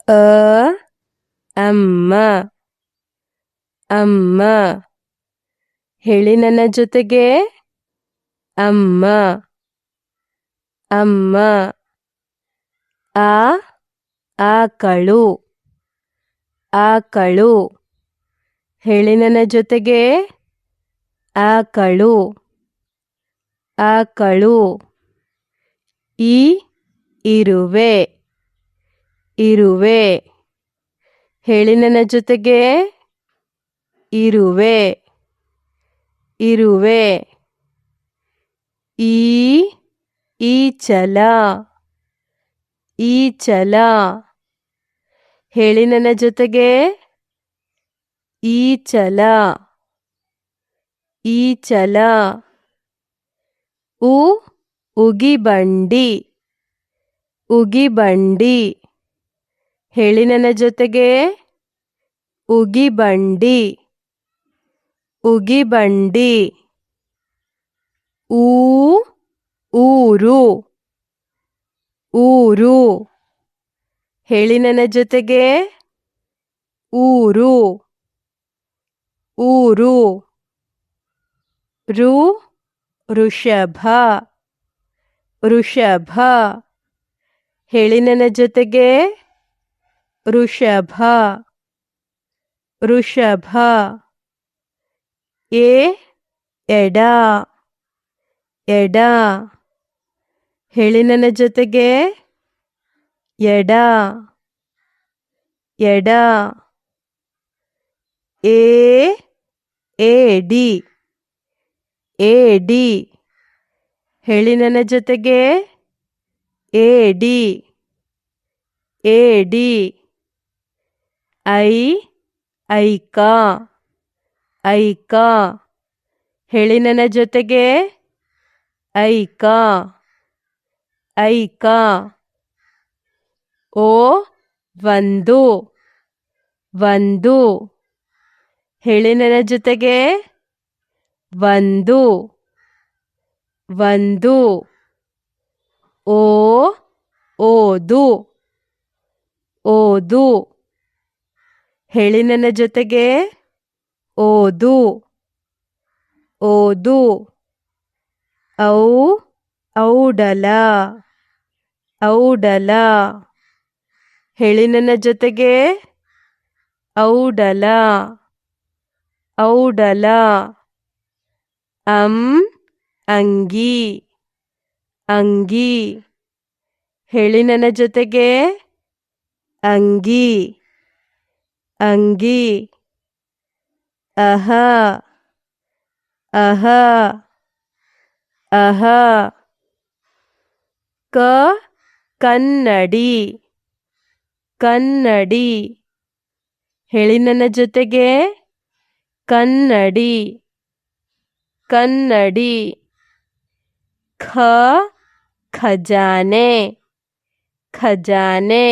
ಅ ಅಮ್ಮ ಅಮ್ಮ. ಹೇಳಿ ನನ್ನ ಜೊತೆಗೆ, ಅಮ್ಮ ಅಮ್ಮ. ಆ ಆಕಳು ಆಕಳು. ಹೇಳಿ ನನ್ನ ಜೊತೆಗೆ, ಆಕಳು ಆಕಳು. ಈ ಇರುವೆ ಇರುವೆ. ಹೇಳಿ ನನ್ನ ಜೊತೆಗೆ, ಇರುವೆ ಇರುವೆ. ಈ ಈಚಲ ಈಚಲ. ಹೇಳಿ ನನ್ನ ಜೊತೆಗೆ, ಈಚಲ ಈಚಲ. ಉ ಉಗಿಬಂಡಿ ಉಗಿಬಂಡಿ. ಹೇಳಿ ನನ್ನ ಜೊತೆಗೆ, ಉಗಿಬಂಡಿ ಉಗಿಬಂಡಿ. ಊ ಊರು ಊರು. ಹೇಳಿ ನನ್ನ ಜೊತೆಗೆ, ಊರು ಊರು. ಋ ಋಷಭ ಋಷಭ. ಹೇಳಿ ನನ್ನ ಜೊತೆಗೆ, ಋಷಭ ಋಷಭ. ಎ ಎಡ ಎಡ. ಹೇಳಿ ನನ್ನ ಜೊತೆಗೆ, ಎಡ ಎಡ. ಏ ಏಡಿ ಏಡಿ. ಹೇಳಿ ನನ್ನ ಜೊತೆಗೆ, ಏಡಿ ಏಡಿ. ಐ ಐಕ ಐಕ. ಹೇಳಿ ನನ್ನ ಜೊತೆಗೆ, ಐಕ ಐಕ. ಓ ಒಂದು ಒಂದು. ಹೇಳಿ ನನ್ನ ಜೊತೆಗೆ, ಒಂದು ಒಂದು. ಓ ಓದು ಓದು. ಹೇಳಿ ನನ್ನ ಜೊತೆಗೆ, ಓದು ಓದು. ಔ ಔಡಲ ಔಡಲ. ಹೇಳಿ ನನ್ನ ಜೊತೆಗೆ, ಔಡಲ ಔಡಲ. ಅಂಗಿ ಅಂಗಿ. ಹೇಳಿ ನನ್ನ ಜೊತೆಗೆ, ಅಂಗಿ ಅಂಗಿ. ಅಹ ಅಹ ಅಹ. ಕ ಕನ್ನಡಿ ಕನ್ನಡಿ. ಹೇಳಿ ನನ್ನ ಜೊತೆಗೆ, ಕನ್ನಡಿ ಕನ್ನಡಿ. ಖ ಖಜಾನೆ ಖಜಾನೆ.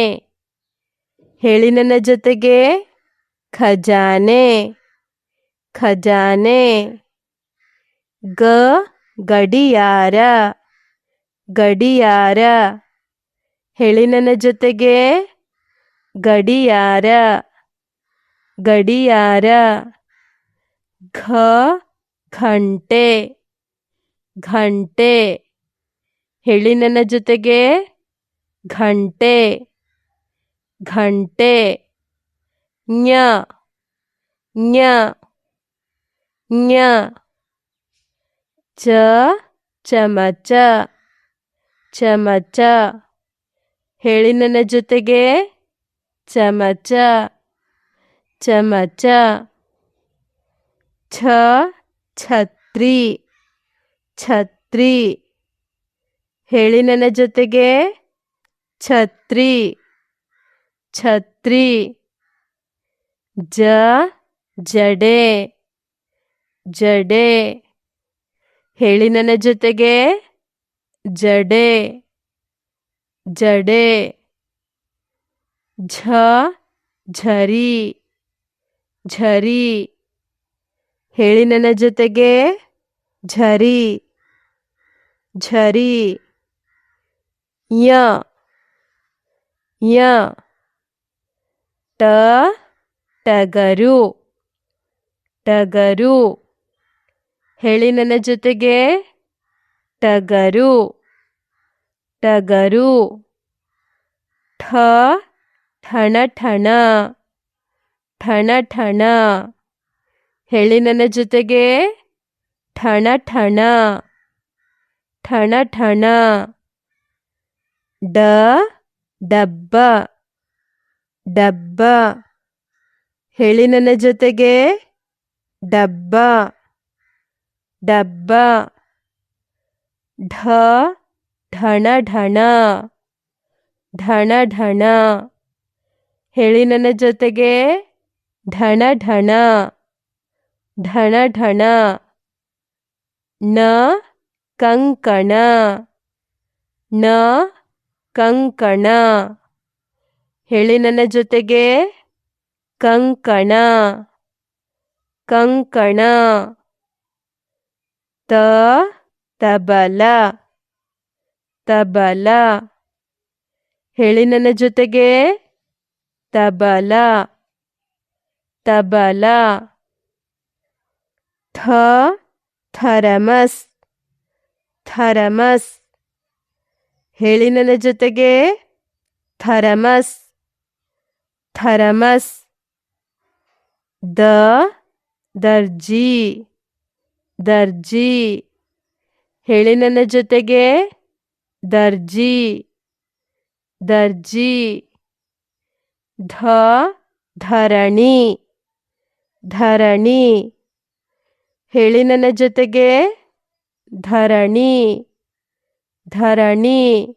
ಹೇಳಿ ನನ್ನ ಜೊತೆಗೆ, ಖಜಾನೆ ಖಜಾನೆ. ಗ ಗಡಿಯಾರ ಗಡಿಯಾರ. ಹೇಳಿ ನನ್ನ ಜೊತೆಗೆ, ಗಡಿಯಾರ ಗಡಿಯಾರ. ಘ ಘಂಟೆ ಘಂಟೆ. ಹೇಳಿ ನನ್ನ ಜೊತೆಗೆ, ಘಂಟೆ ಘಂಟೆ. ಞ ಞ ಞ. ಚ ಚಮಚ ಚಮಚ. ಹೇಳಿ ನನ್ನ ಜೊತೆಗೆ, ಚಮಚ ಚಮಚ. ಛ ಛತ್ರಿ ಛತ್ರಿ. ಹೇಳಿ ನನ್ನ ಜೊತೆಗೆ, ಛತ್ರಿ ಛತ್ರಿ. ಜ ಜಡೆ ಜಡೆ. ಹೇಳಿ ನನ್ನ ಜೊತೆಗೆ, ಜಡೆ ಜಡೆ. ಝ ಝರಿ ಝರಿ. ಹೇಳಿ ನನ್ನ ಜೊತೆಗೆ, ಝರಿ ಝರಿ. ಯ ಯ. ಟ ಟಗರು ಟಗರು. ಹೇಳಿ ನನ್ನ ಜೊತೆಗೆ, ಟಗರು ಟಗರು. ಠ ಠಣ ಠಣ ಠಣ ಠಣ. ಹೇಳಿ ನನ್ನ ಜೊತೆಗೆ, ಠಣ ಠಣ ಠಣ ಠಣ. ಡ ಡಬ್ಬ ಡಬ್ಬ. ಹೇಳಿ ನನ್ನ ಜೊತೆಗೆ, ಡಬ್ಬ ಡಬ್ಬ. ಢ ಢಣ ಢಣ ಢಣ ಢಣ. ಹೇಳಿ ನನ್ನ ಜೊತೆಗೆ, ಢಣ ಢಣ ಢಣ ಢಣ. ನ ಕಂಕಣ ನ ಕಂಕಣ. ಹೇಳಿ ನನ್ನ ಜೊತೆಗೆ, ಕಂಕಣ ಕಂಕಣ. ತ ತಬಲ ತಬಲ. ಹೇಳಿ ನನ್ನ ಜೊತೆಗೆ, ತಬಲ ತಬಲ. ಥ ಥರಮಸ್ ಥರಮಸ್. ಹೇಳಿ ನನ್ನ ಜೊತೆಗೆ, ಥರಮಸ್ ಥರಮಸ್. ದ ದರ್ಜಿ ದರ್ಜಿ. ಹೇಳಿ ನನ್ನ ಜೊತೆಗೆ, ದರ್ಜಿ ದರ್ಜಿ. ಧ ಧರಣಿ ಧರಣಿ. ಹೇಳಿ ನನ್ನ ಜೊತೆಗೆ, ಧರಣಿ ಧರಣಿ.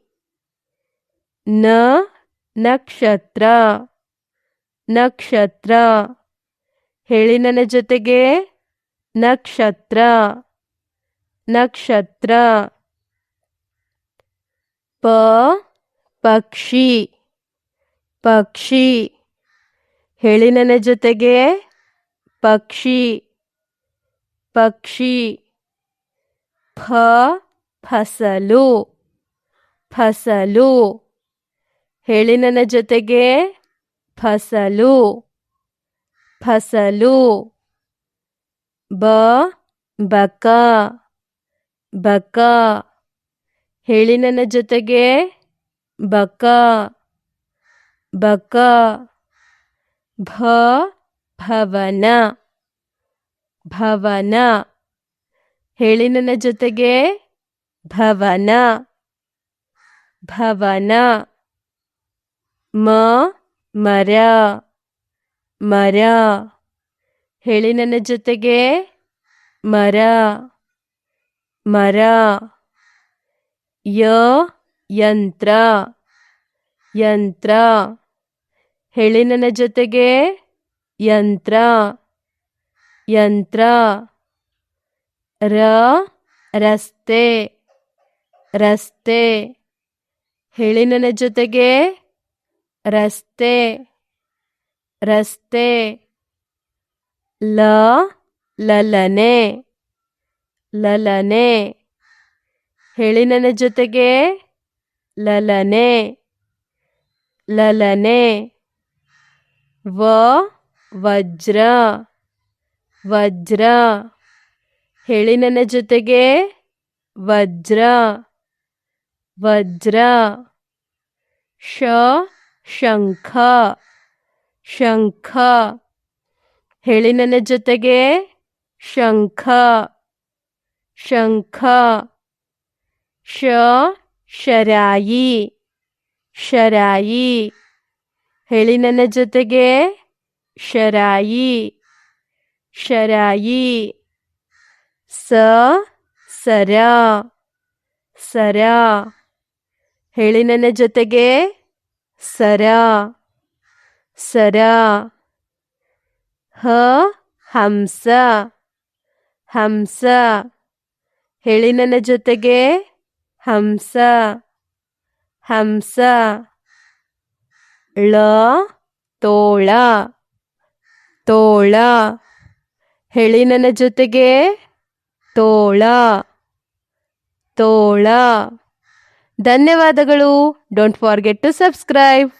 ನ ನಕ್ಷತ್ರ ನಕ್ಷತ್ರ. ಹೇಳಿ ನನ್ನ ಜೊತೆಗೆ, ನಕ್ಷತ್ರ ನಕ್ಷತ್ರ. ಪ ಪಕ್ಷಿ ಪಕ್ಷಿ. ಹೇಳಿ ನನ್ನ ಜೊತೆಗೆ, ಪಕ್ಷಿ ಪಕ್ಷಿ. ಫ ಫಸಲು ಫಸಲು. ಹೇಳಿ ನನ್ನ ಜೊತೆಗೆ, ಫಸಲು ಫಸಲು. ಬ ಬಕ ಬಕ. ಹೇಳಿ ನನ್ನ ಜೊತೆಗೆ, ಬಕ ಬಕ. ಭ ಭವನ ಭವನ. ಹೇಳಿ ನನ್ನ ಜೊತೆಗೆ, ಭವನ ಭವನ. ಮ ಮರ ಮರ. ಹೇಳಿ ನನ್ನ ಜೊತೆಗೆ, ಮರ ಮರ. ಯ ಯಂತ್ರ ಯಂತ್ರ. ಹೇಳಿ ನನ್ನ ಜೊತೆಗೆ, ಯಂತ್ರ ಯಂತ್ರ. ರ ರಸ್ತೆ ರಸ್ತೆ. ಹೇಳಿ ನನ್ನ ಜೊತೆಗೆ, ರಸ್ತೆ ರಸ್ತೆ. ಲ ಲಲನೆ ಲಲನೆ. ಹೇಳಿ ನನ್ನ ಜೊತೆಗೆ, ಲಲನೆ ಲಲನೆ. ವ ವಜ್ರ ವಜ್ರ. ಹೇಳಿ ನನ್ನ ಜೊತೆಗೆ, ವಜ್ರ ವಜ್ರ. ಶ ಶಂಖ ಶಂಖ. ಹೇಳಿ ನನ್ನ ಜೊತೆಗೆ, ಶಂಖ ಶಂಖ. ಶ ಶರಾಯಿ ಶರಾಯಿ. ಹೇಳಿ ನನ್ನ ಜೊತೆಗೆ, ಶರಾಯಿ ಶರಾಯಿ. ಸ ಸರ ಸರ. ಹೇಳಿ ನನ್ನ ಜೊತೆಗೆ, ಸರ ಸರ. ಹ ಹಂಸ ಹಂಸ. ಹೇಳಿ ನನ್ನ ಜೊತೆಗೆ, ಹಂಸ ಹಂಸ. ಳ ತೋಳ ತೋಳ. ಹೇಳಿ ನನ್ನ ಜೊತೆಗೆ, ತೋಳ ತೋಳ. ಧನ್ಯವಾದಗಳು. Don't forget to subscribe.